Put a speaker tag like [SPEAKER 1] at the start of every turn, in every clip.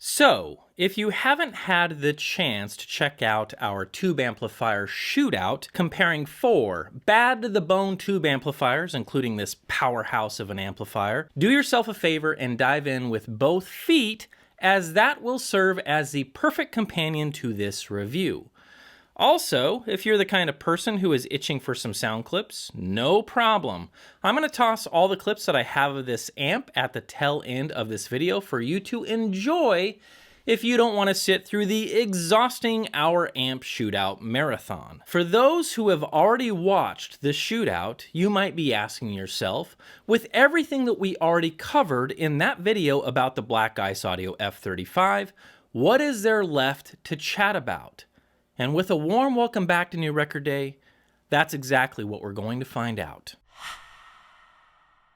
[SPEAKER 1] So, if you haven't had the chance to check out our tube amplifier shootout comparing 4 bad to the bone tube amplifiers, including this powerhouse of an amplifier, do yourself a favor and dive in with both feet, as that will serve as the perfect companion to this review. Also, if you're the kind of person who is itching for some sound clips, no problem. I'm going to toss all the clips that I have of this amp at the tail end of this video for you to enjoy if you don't want to sit through the exhausting hour amp shootout marathon. For those who have already watched the shootout, you might be asking yourself, with everything that we already covered in that video about the Black Ice Audio F35, what is there left to chat about? And with a warm welcome back to New Record Day, that's exactly what we're going to find out.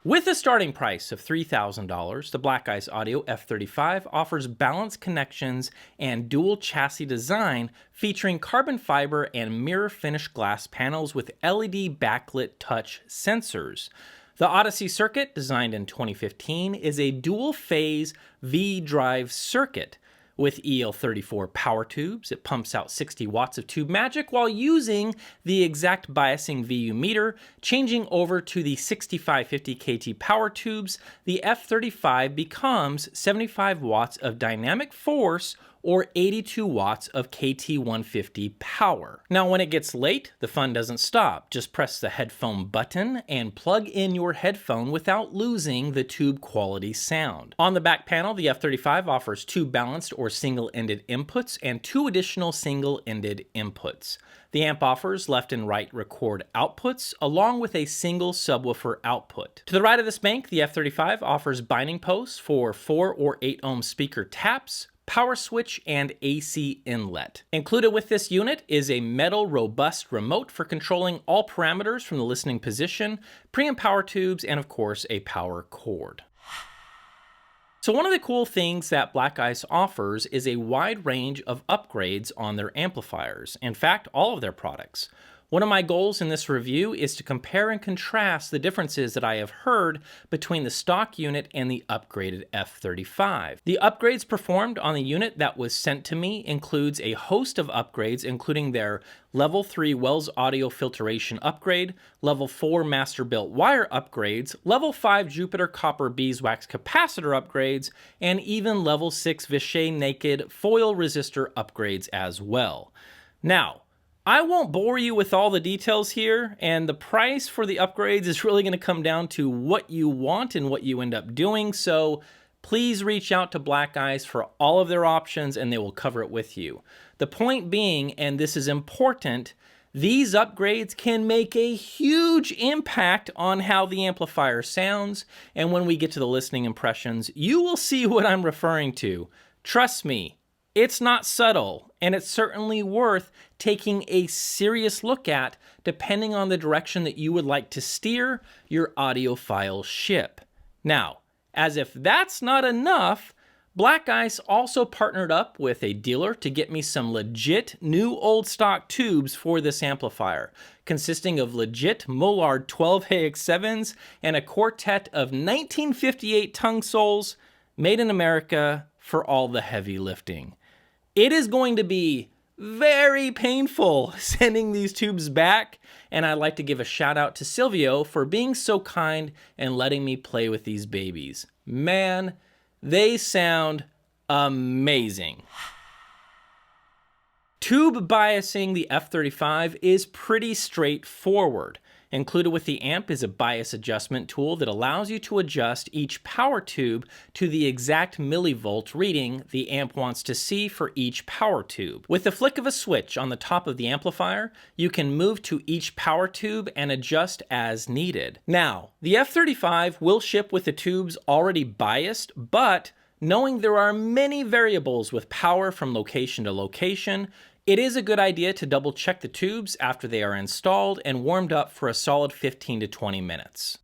[SPEAKER 1] With a starting price of $3,000, the Black Ice Audio F35 offers balanced connections and dual chassis design featuring carbon fiber and mirror finish glass panels with LED backlit touch sensors. The Odyssey circuit, designed in 2015, is a dual-phase V-drive circuit. With EL34 power tubes, it pumps out 60 watts of tube magic while using the exact biasing VU meter. Changing over to the 6550 KT power tubes, the F35 becomes 75 watts of dynamic force or 82 watts of KT150 power. Now, when it gets late, the fun doesn't stop. Just press the headphone button and plug in your headphone without losing the tube quality sound. On the back panel, the F35 offers 2 balanced or single-ended inputs and 2 additional single-ended inputs. The amp offers left and right record outputs, along with a single subwoofer output. To the right of this bank, the F35 offers binding posts for 4 or 8 ohm speaker taps, power switch, and AC inlet. Included with this unit is a metal robust remote for controlling all parameters from the listening position, preamp power tubes, and of course a power cord. So one of the cool things that Black Ice offers is a wide range of upgrades on their amplifiers. In fact, all of their products. One of my goals in this review is to compare and contrast the differences that I have heard between the stock unit and the upgraded F35. The upgrades performed on the unit that was sent to me includes a host of upgrades, including their Level 3 Wells audio filtration upgrade, Level 4 master built wire upgrades, Level 5 Jupiter copper beeswax capacitor upgrades, and even Level 6 Vichy naked foil resistor upgrades as well. Now, I won't bore you with all the details here, and the price for the upgrades is really going to come down to what you want and what you end up doing, so please reach out to Black Ice for all of their options and they will cover it with you. The point being, and this is important, these upgrades can make a huge impact on how the amplifier sounds, and when we get to the listening impressions, you will see what I'm referring to. Trust me. It's not subtle, and it's certainly worth taking a serious look at depending on the direction that you would like to steer your audiophile ship. Now, as if that's not enough, Black Ice also partnered up with a dealer to get me some legit new old stock tubes for this amplifier, consisting of legit Mollard 12AX7s and a quartet of 1958 tongue soles made in America for all the heavy lifting. It is going to be very painful sending these tubes back, and I'd like to give a shout out to Silvio for being so kind and letting me play with these babies. Man, they sound amazing. Tube biasing the F35 is pretty straightforward. Included with the amp is a bias adjustment tool that allows you to adjust each power tube to the exact millivolt reading the amp wants to see for each power tube. With the flick of a switch on the top of the amplifier, you can move to each power tube and adjust as needed. Now, the F35 will ship with the tubes already biased, but knowing there are many variables with power from location to location, it is a good idea to double check the tubes after they are installed and warmed up for a solid 15 to 20 minutes.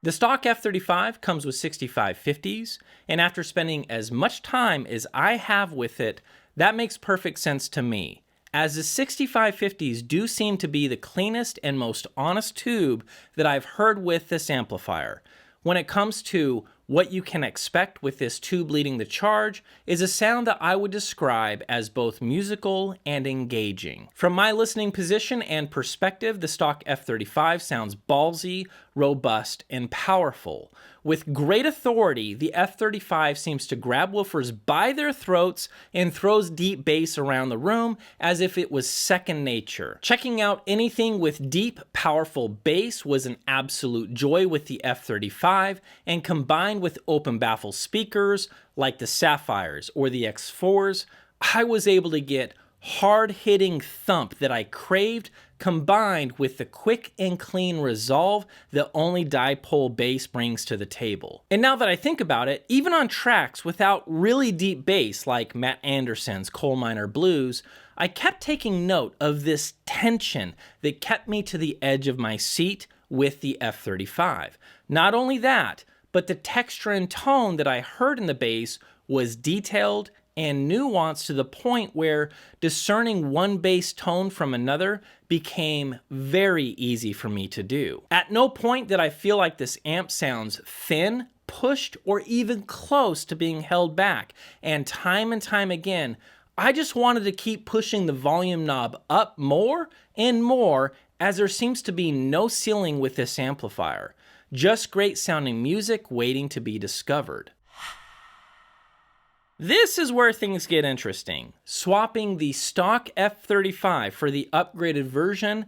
[SPEAKER 1] The stock F35 comes with 6550s, and after spending as much time as I have with it, that makes perfect sense to me, as the 6550s do seem to be the cleanest and most honest tube that I've heard with this amplifier. When it comes to What you can expect with this tube leading the charge is a sound that I would describe as both musical and engaging. From my listening position and perspective, the stock F35 sounds ballsy, robust, and powerful. With great authority, the F35 seems to grab woofers by their throats and throws deep bass around the room as if it was second nature. Checking out anything with deep, powerful bass was an absolute joy with the F35, and combined with open baffle speakers like the Sapphires or the X4s, I was able to get hard-hitting thump that I craved, combined with the quick and clean resolve that only dipole bass brings to the table. And now that I think about it, even on tracks without really deep bass like Matt Anderson's Coal Miner Blues, I kept taking note of this tension that kept me to the edge of my seat with the F35. Not only that, but the texture and tone that I heard in the bass was detailed and nuanced to the point where discerning one bass tone from another became very easy for me to do. At no point did I feel like this amp sounds thin, pushed, or even close to being held back. And time again, I just wanted to keep pushing the volume knob up more and more, as there seems to be no ceiling with this amplifier. Just great sounding music waiting to be discovered. This is where things get interesting. Swapping the stock F35 for the upgraded version,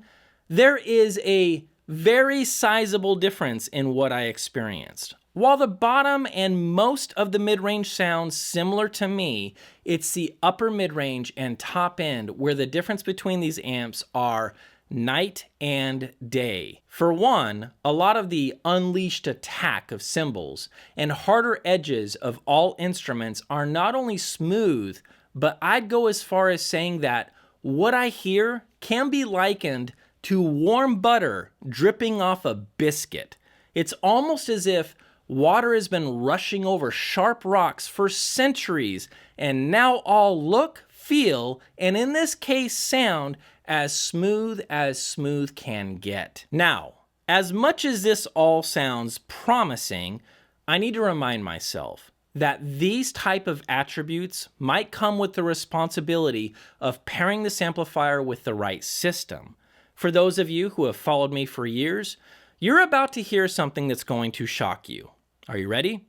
[SPEAKER 1] there is a very sizable difference in what I experienced. While the bottom and most of the mid-range sounds similar to me, it's the upper mid-range and top end where the difference between these amps are night and day. For one, a lot of the unleashed attack of cymbals and harder edges of all instruments are not only smooth, but I'd go as far as saying that what I hear can be likened to warm butter dripping off a biscuit. It's almost as if water has been rushing over sharp rocks for centuries and now all look, feel, and in this case sound as smooth can get. Now, as much as this all sounds promising, I need to remind myself that these type of attributes might come with the responsibility of pairing this amplifier with the right system. For those of you who have followed me for years, you're about to hear something that's going to shock you. Are you ready?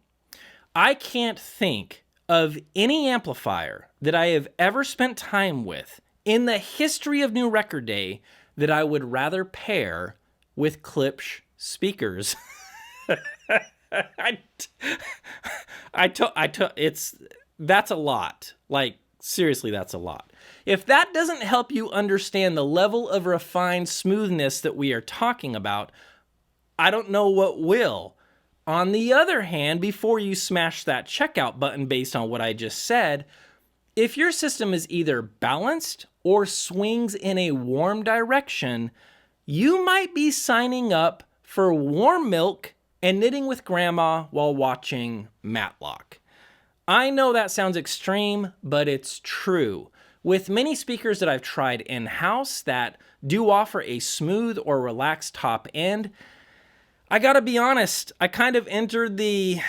[SPEAKER 1] I can't think of any amplifier that I have ever spent time with in the history of New Record Day that I would rather pair with Klipsch speakers. That's a lot. Like, seriously, that's a lot. If that doesn't help you understand the level of refined smoothness that we are talking about, I don't know what will. On the other hand, before you smash that checkout button based on what I just said, if your system is either balanced or swings in a warm direction, you might be signing up for warm milk and knitting with grandma while watching Matlock. I know that sounds extreme, but it's true. With many speakers that I've tried in-house that do offer a smooth or relaxed top end, I gotta be honest, I kind of entered the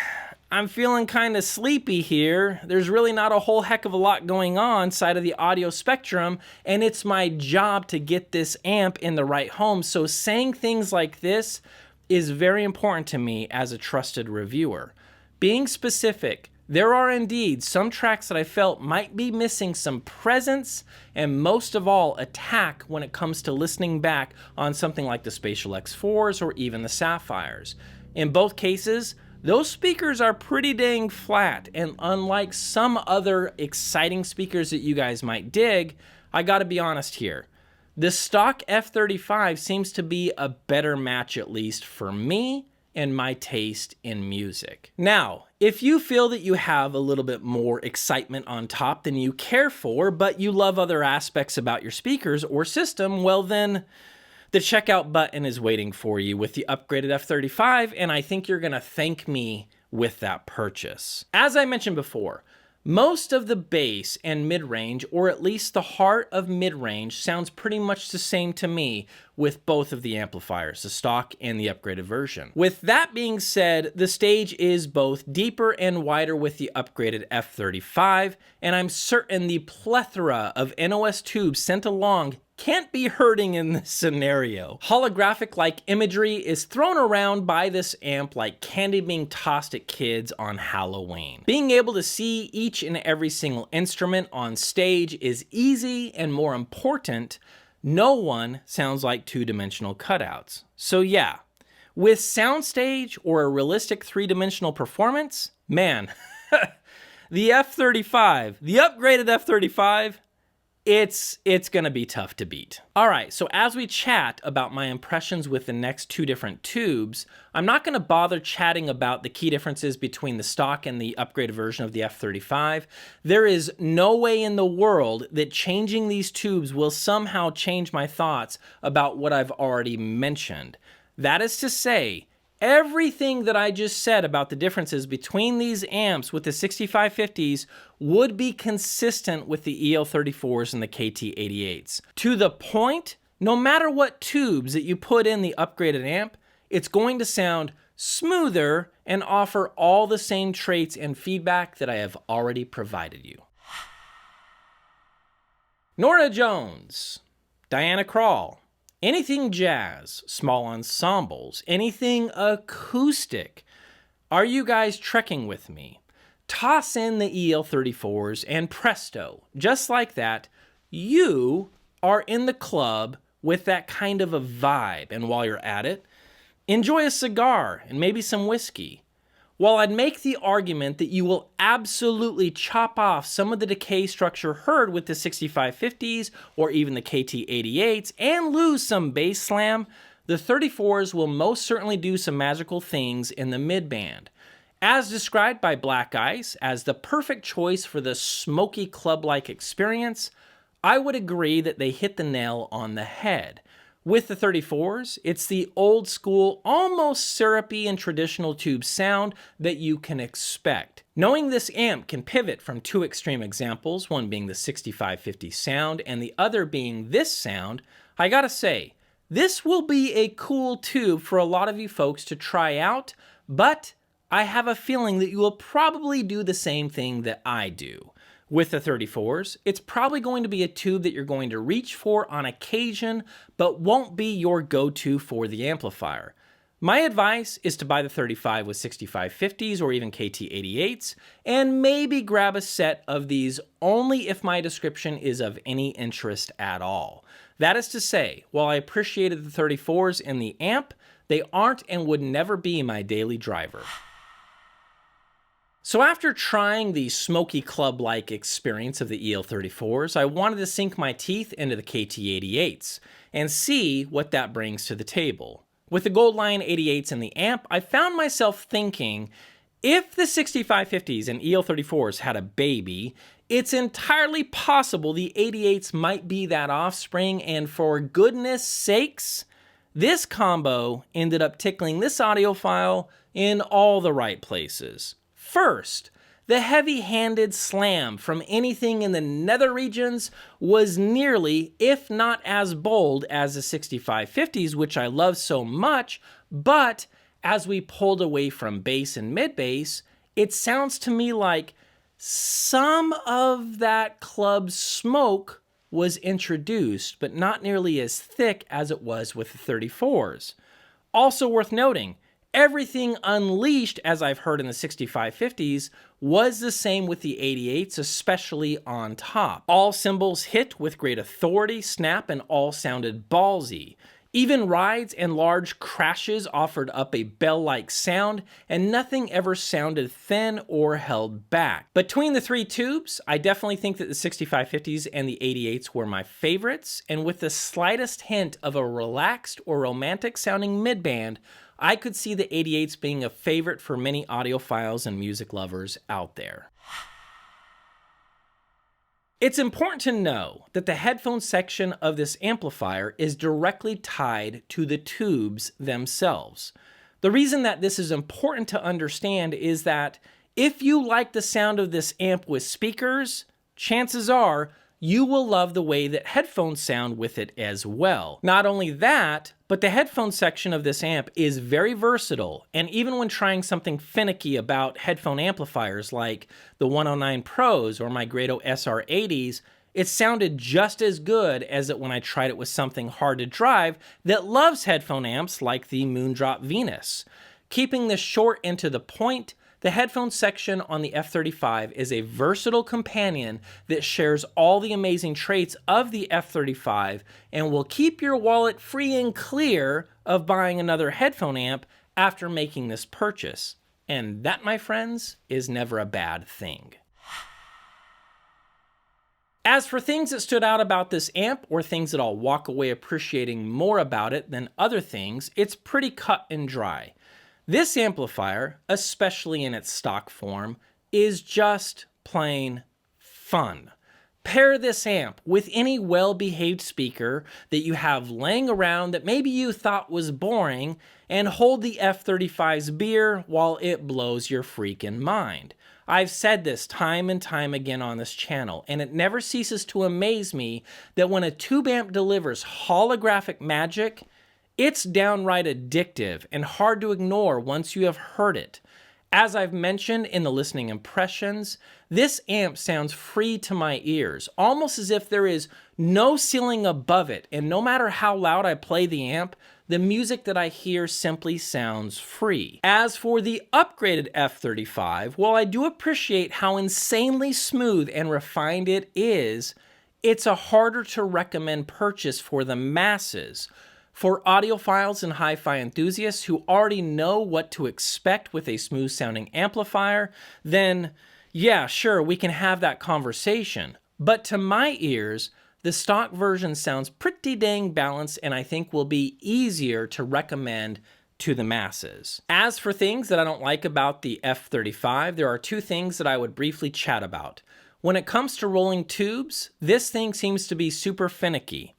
[SPEAKER 1] I'm feeling kind of sleepy here. There's really not a whole heck of a lot going on side of the audio spectrum, and it's my job to get this amp in the right home. So saying things like this is very important to me as a trusted reviewer. Being specific, there are indeed some tracks that I felt might be missing some presence and most of all attack when it comes to listening back on something like the Spatial X4s or even the Sapphires. In both cases, those speakers are pretty dang flat, and unlike some other exciting speakers that you guys might dig, I gotta be honest here. The stock F35 seems to be a better match, at least for me and my taste in music. Now, if you feel that you have a little bit more excitement on top than you care for, but you love other aspects about your speakers or system, well then, the checkout button is waiting for you with the upgraded F35, and I think you're gonna thank me with that purchase. As I mentioned before, Most of the bass and mid-range, or at least the heart of mid-range, sounds pretty much the same to me with both of the amplifiers, the stock and the upgraded version. With that being said, the stage is both deeper and wider with the upgraded F35, and I'm certain the plethora of NOS tubes sent along can't be hurting in this scenario. Holographic-like imagery is thrown around by this amp like candy being tossed at kids on Halloween. Being able to see each and every single instrument on stage is easy, and more important, no one sounds like two-dimensional cutouts. So yeah, with soundstage or a realistic three-dimensional performance, man, the F35, the upgraded F35, it's gonna be tough to beat. All right, so as we chat about my impressions with the next two different tubes, I'm not gonna bother chatting about the key differences between the stock and the upgraded version of the F35. There is no way in the world that changing these tubes will somehow change my thoughts about what I've already mentioned. That is to say, everything that I just said about the differences between these amps with the 6550s would be consistent with the EL34s and the KT88s. To the point, no matter what tubes that you put in the upgraded amp, it's going to sound smoother and offer all the same traits and feedback that I have already provided you. Norah Jones, Diana Krall, anything jazz, small ensembles, anything acoustic. Are you guys trekking with me? Toss in the EL34s and presto, just like that, you are in the club with that kind of a vibe. And while you're at it, enjoy a cigar and maybe some whiskey. While I'd make the argument that you will absolutely chop off some of the decay structure heard with the 6550s or even the KT88s and lose some bass slam, the 34s will most certainly do some magical things in the mid-band. As described by Black Ice as the perfect choice for the smoky club-like experience, I would agree that they hit the nail on the head. With the 34s, it's the old school, almost syrupy and traditional tube sound that you can expect. Knowing this amp can pivot from two extreme examples, one being the 6550 sound and the other being this sound, I gotta say, this will be a cool tube for a lot of you folks to try out, but I have a feeling that you will probably do the same thing that I do. With the 34s, it's probably going to be a tube that you're going to reach for on occasion, but won't be your go-to for the amplifier. My advice is to buy the 35 with 6550s or even KT88s, and maybe grab a set of these only if my description is of any interest at all. That is to say, while I appreciated the 34s in the amp, they aren't and would never be my daily driver. So after trying the smoky club-like experience of the EL34s, I wanted to sink my teeth into the KT88s and see what that brings to the table. With the Gold Lion 88s in the amp, I found myself thinking, if the 6550s and EL34s had a baby, it's entirely possible the 88s might be that offspring, and for goodness sakes, this combo ended up tickling this audiophile in all the right places. First, the heavy-handed slam from anything in the nether regions was nearly, if not as bold as the 6550s, which I love so much, but as we pulled away from bass and mid-bass, it sounds to me like some of that club smoke was introduced, but not nearly as thick as it was with the 34s. Also worth noting, everything unleashed, as I've heard in the 6550s, was the same with the 88s, especially on top. All cymbals hit with great authority, snap, and all sounded ballsy. Even rides and large crashes offered up a bell-like sound, and nothing ever sounded thin or held back. Between the three tubes, I definitely think that the 6550s and the 88s were my favorites, and with the slightest hint of a relaxed or romantic-sounding mid-band, I could see the 88s being a favorite for many audiophiles and music lovers out there. It's important to know that the headphone section of this amplifier is directly tied to the tubes themselves. The reason that this is important to understand is that If you like the sound of this amp with speakers, chances are you will love the way that headphones sound with it as well. Not only that, but the headphone section of this amp is very versatile, and even when trying something finicky about headphone amplifiers like the 109 Pros or my Grado SR80s, it sounded just as good as it when I tried it with something hard to drive that loves headphone amps like the Moondrop Venus. Keeping this short and to the point, the headphone section on the F35 is a versatile companion that shares all the amazing traits of the F35 and will keep your wallet free and clear of buying another headphone amp after making this purchase. And that, my friends, is never a bad thing. As for things that stood out about this amp, or things that I'll walk away appreciating more about it than other things, it's pretty cut and dry. This amplifier, especially in its stock form, is just plain fun. Pair this amp with any well-behaved speaker that you have laying around that maybe you thought was boring, and hold the F35's beer while it blows your freaking mind. I've said this time and time again on this channel, and it never ceases to amaze me that when a tube amp delivers holographic magic, it's downright addictive and hard to ignore once you have heard it. As I've mentioned in the listening impressions, this amp sounds free to my ears, almost as if there is no ceiling above it, and no matter how loud I play the amp, the music that I hear simply sounds free. As for the upgraded F35, while I do appreciate how insanely smooth and refined it is, it's a harder to recommend purchase for the masses. For audiophiles and hi-fi enthusiasts who already know what to expect with a smooth-sounding amplifier, then yeah, sure, we can have that conversation. But to my ears, the stock version sounds pretty dang balanced and I think will be easier to recommend to the masses. As for things that I don't like about the F35, there are two things that I would briefly chat about. When it comes to rolling tubes, this thing seems to be super finicky.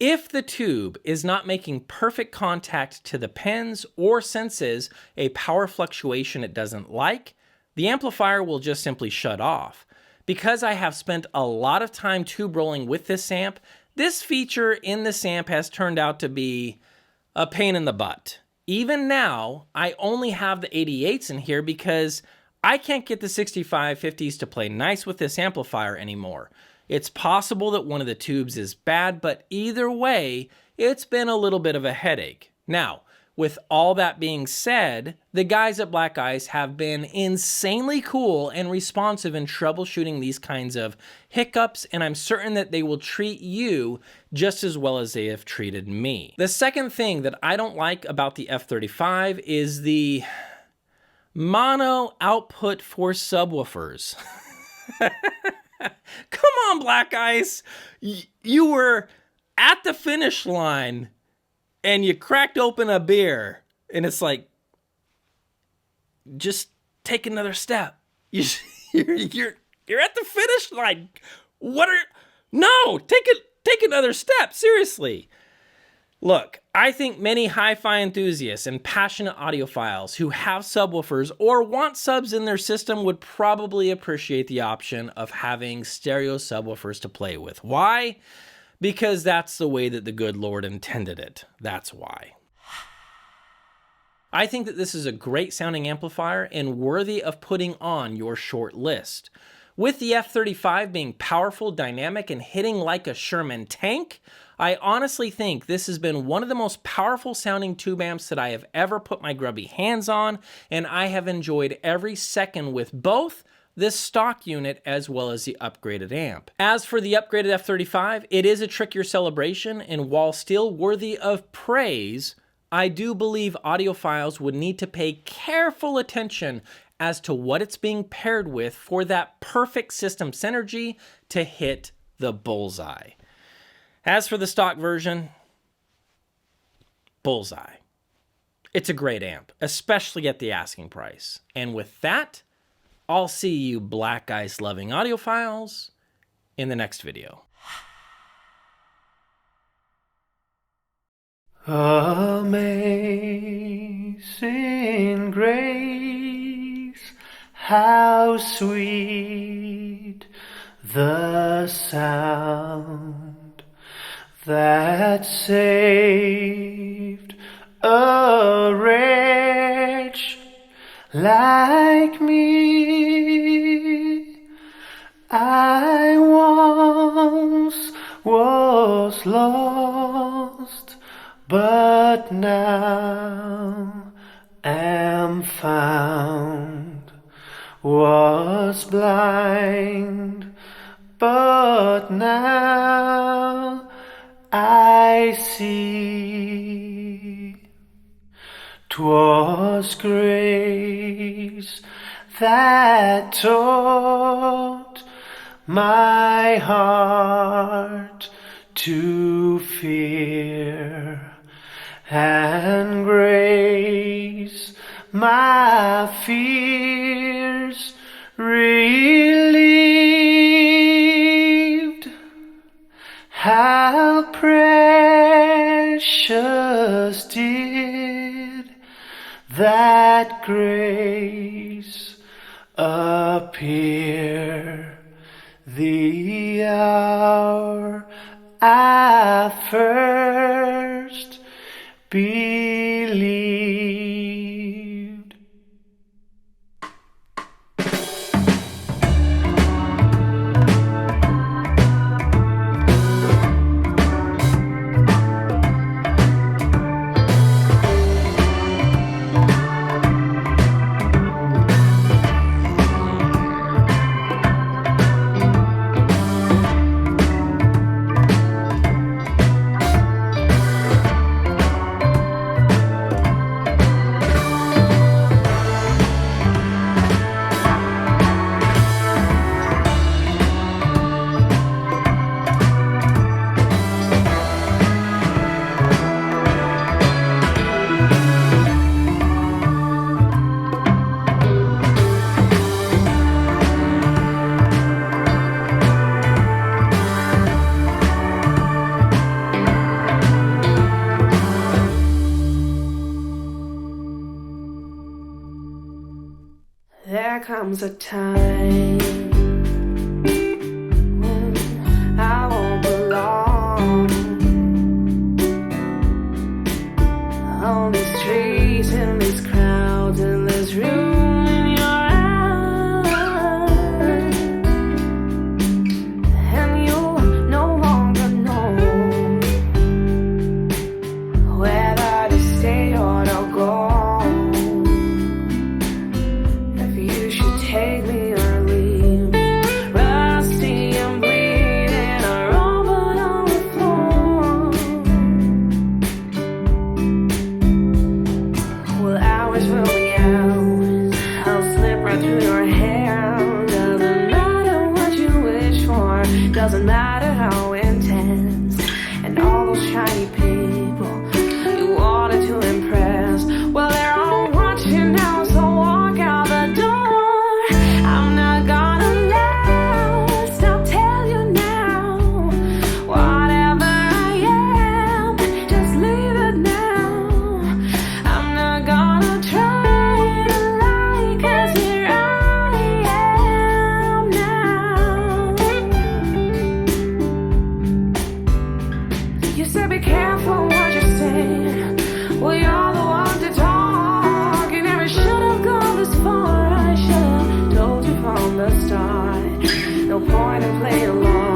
[SPEAKER 1] If the tube is not making perfect contact to the pins or senses a power fluctuation it doesn't like, the amplifier will just simply shut off. Because I have spent a lot of time tube rolling with this amp, this feature in this amp has turned out to be a pain in the butt. Even now, I only have the 88s in here because I can't get the 6550s to play nice with this amplifier anymore. It's possible that one of the tubes is bad, but either way, it's been a little bit of a headache. Now, with all that being said, the guys at Black Ice have been insanely cool and responsive in troubleshooting these kinds of hiccups, and I'm certain that they will treat you just as well as they have treated me. The second thing that I don't like about the F35 is the mono output for subwoofers. Come on, Black Ice. You were at the finish line and you cracked open a beer and it's like, just take another step. You're at the finish line. No, take another step. Seriously. Look, I think many hi-fi enthusiasts and passionate audiophiles who have subwoofers or want subs in their system would probably appreciate the option of having stereo subwoofers to play with. Why? Because that's the way that the good Lord intended it. That's why. I think that this is a great sounding amplifier and worthy of putting on your short list. With the F35 being powerful, dynamic, and hitting like a Sherman tank, I honestly think this has been one of the most powerful sounding tube amps that I have ever put my grubby hands on, and I have enjoyed every second with both this stock unit as well as the upgraded amp. As for the upgraded F35, it is a trickier celebration, and while still worthy of praise, I do believe audiophiles would need to pay careful attention as to what it's being paired with for that perfect system synergy to hit the bullseye. As for the stock version, bullseye. It's a great amp, especially at the asking price. And with that, I'll see you Black Ice loving audiophiles in the next video.
[SPEAKER 2] Amazing grace, How sweet the sound that saved a wretch like me. I once was lost, but now am found. Was blind, but now I see. 'Twas grace that taught my heart to fear, and grace my fears relieved. How precious did that grace appear the hour I first believed.
[SPEAKER 3] There comes a time when I won't belong on these streets, in these crowds, in this room, in your eyes, and you'll no longer know whether to stay or to go. Take me or leave me, rusty and bleeding, a robot on the floor. Well, hours will be hours, I'll slip right through your hand. Doesn't matter what you wish for, doesn't matter how intense. And all those shiny people you wanted to impress, well, they're all watching now, so walk out the door. You said be careful what you say. Well, you're the one to talk. You never should have gone this far. I should have told you from the start. No point in playing along.